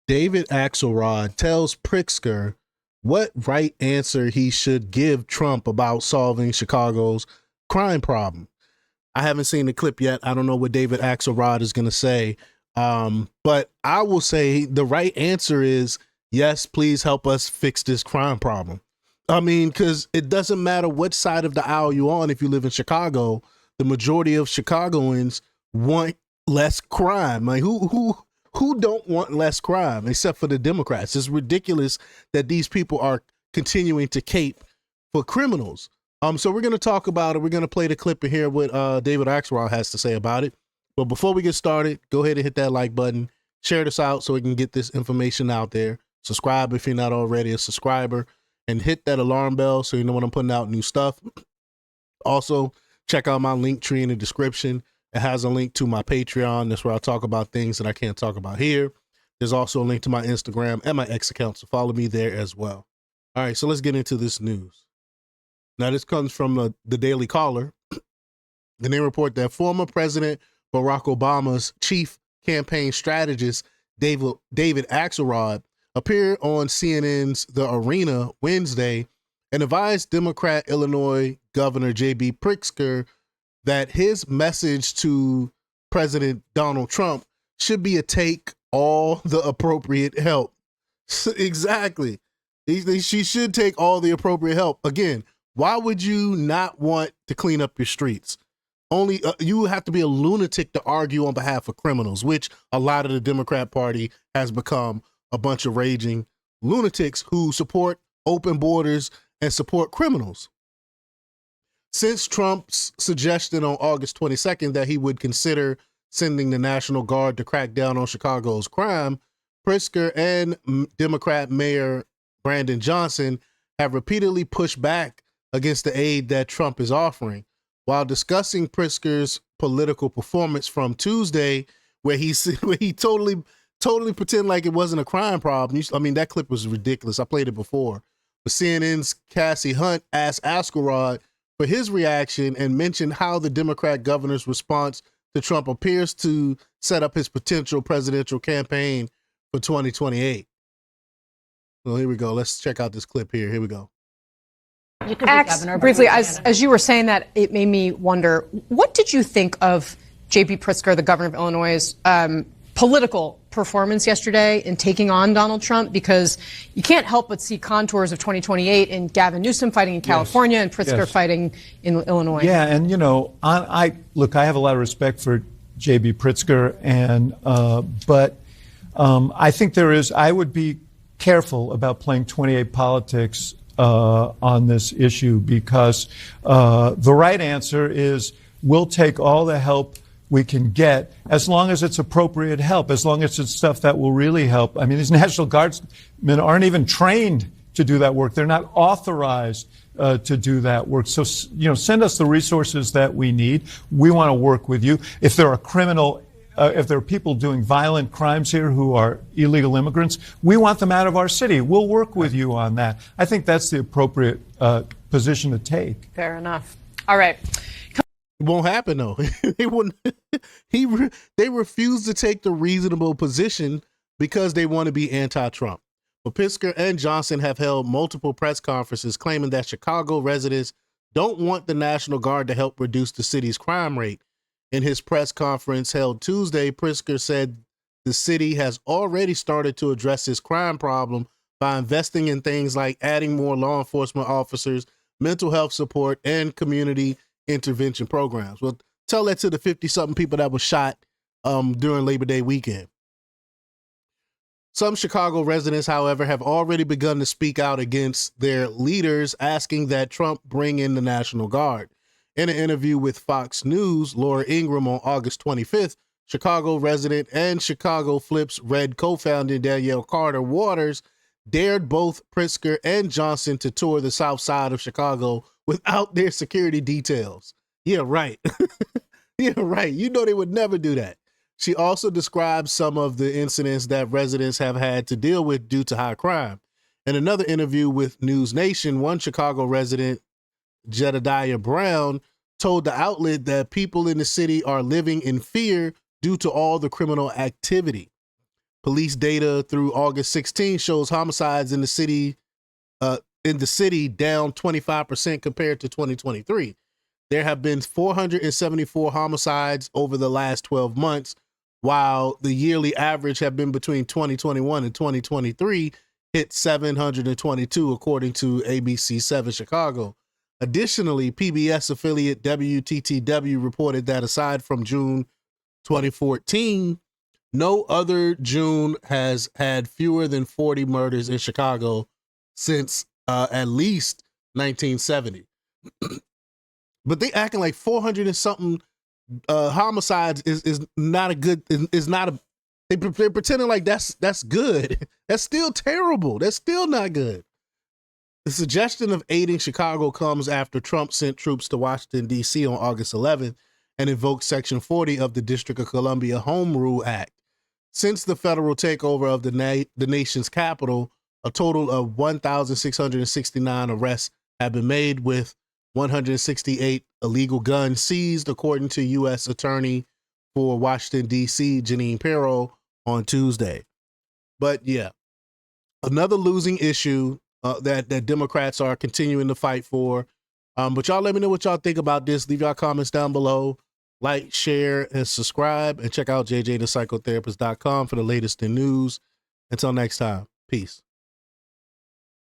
David Axelrod tells Pritzker what right answer he should give Trump about solving Chicago's crime problem. I haven't seen the clip yet. I don't know what David Axelrod is going to say. But I will say the right answer is yes, please help us fix this crime problem. I mean, because it doesn't matter what side of the aisle you're on if you live in Chicago, the majority of Chicagoans want less crime. Like who don't want less crime except for the Democrats? It's ridiculous that these people are continuing to cape for criminals. So we're going to talk about it. We're going to play the clip and hear what David Axelrod has to say about it. But before we get started, go ahead and hit that like button. Share this out so we can get this information out there. Subscribe if you're not already a subscriber. And hit that alarm bell so you know when I'm putting out new stuff. Also, check out my link tree in the description. It has a link to my Patreon. That's where I talk about things that I can't talk about here. There's also a link to my Instagram and my X account, so follow me there as well. All right, so let's get into this news. Now, this comes from the Daily Caller, and they report that former President Barack Obama's chief campaign strategist, David Axelrod, appeared on CNN's The Arena Wednesday and advised Democrat Illinois Governor J.B. Pritzker that his message to President Donald Trump should be a take all the appropriate help. Exactly. She should take all the appropriate help. Again, why would you not want to clean up your streets? Only you have to be a lunatic to argue on behalf of criminals, which a lot of the Democrat Party has become a bunch of raging lunatics who support open borders and support criminals. Since Trump's suggestion on August 22nd that he would consider sending the National Guard to crack down on Chicago's crime, Pritzker and Democrat Mayor Brandon Johnson have repeatedly pushed back against the aid that Trump is offering. While discussing Pritzker's political performance from Tuesday, where he totally pretend like it wasn't a crime problem. I mean, that clip was ridiculous. I played it before. But CNN's Cassie Hunt asked Axelrod for his reaction and mentioned how the Democrat governor's response to Trump appears to set up his potential presidential campaign for 2028. Well, here we go. Let's check out this clip here. Here we go. You could be governor, briefly, as you were saying that, it made me wonder, what did you think of J.B. Pritzker, the governor of Illinois', political performance yesterday in taking on Donald Trump? Because you can't help but see contours of 2028 in Gavin Newsom fighting in California and Pritzker fighting in Illinois. Yeah, and, you know, I have a lot of respect for J.B. Pritzker, and but I think I would be careful about playing 28 politics on this issue, because the right answer is we'll take all the help we can get, as long as it's appropriate help, as long as it's stuff that will really help. I mean, these National Guardsmen aren't even trained to do that work. They're not authorized to do that work. So, you know, send us the resources that we need. We want to work with you. If there are people doing violent crimes here who are illegal immigrants, we want them out of our city. We'll work with you on that. I think that's the appropriate position to take. Fair enough. All right. It won't happen though. They wouldn't. They refuse to take the reasonable position because they want to be anti-Trump. But Pritzker and Johnson have held multiple press conferences claiming that Chicago residents don't want the National Guard to help reduce the city's crime rate. In his press conference held Tuesday, Pritzker said the city has already started to address this crime problem by investing in things like adding more law enforcement officers, mental health support, and community intervention programs. Well, tell that to the 50-something people that were shot during Labor Day weekend. Some Chicago residents, however, have already begun to speak out against their leaders, asking that Trump bring in the National Guard. In an interview with Fox News, Laura Ingraham on August 25th, Chicago resident and Chicago Flips Red co-founder Danielle Carter Waters dared both Pritzker and Johnson to tour the south side of Chicago without their security details. Yeah, right. Yeah, right. You know they would never do that. She also described some of the incidents that residents have had to deal with due to high crime. In another interview with News Nation, one Chicago resident, Jedediah Brown, told the outlet that people in the city are living in fear due to all the criminal activity. Police data through August 16 shows homicides in the city down 25% compared to 2023. There have been 474 homicides over the last 12 months, while the yearly average have been between 2021 and 2023 hit 722, according to ABC 7 Chicago. Additionally, PBS affiliate WTTW reported that aside from June 2014, no other June has had fewer than 40 murders in Chicago since at least 1970. But they acting like 400 and something homicides is not a good, is not a, they're pretending like that's good. That's still terrible. That's still not good. The suggestion of aiding Chicago comes after Trump sent troops to Washington, D.C. on August 11th and invoked Section 40 of the District of Columbia Home Rule Act. Since the federal takeover of the nation's capital, a total of 1,669 arrests have been made, with 168 illegal guns seized, according to U.S. Attorney for Washington, D.C., Janine Pirro, on Tuesday. But yeah, another losing issue that Democrats are continuing to fight for. But y'all let me know what y'all think about this. Leave y'all comments down below. Like, share, and subscribe. And check out jjthepsychotherapist.com for the latest in news. Until next time, peace.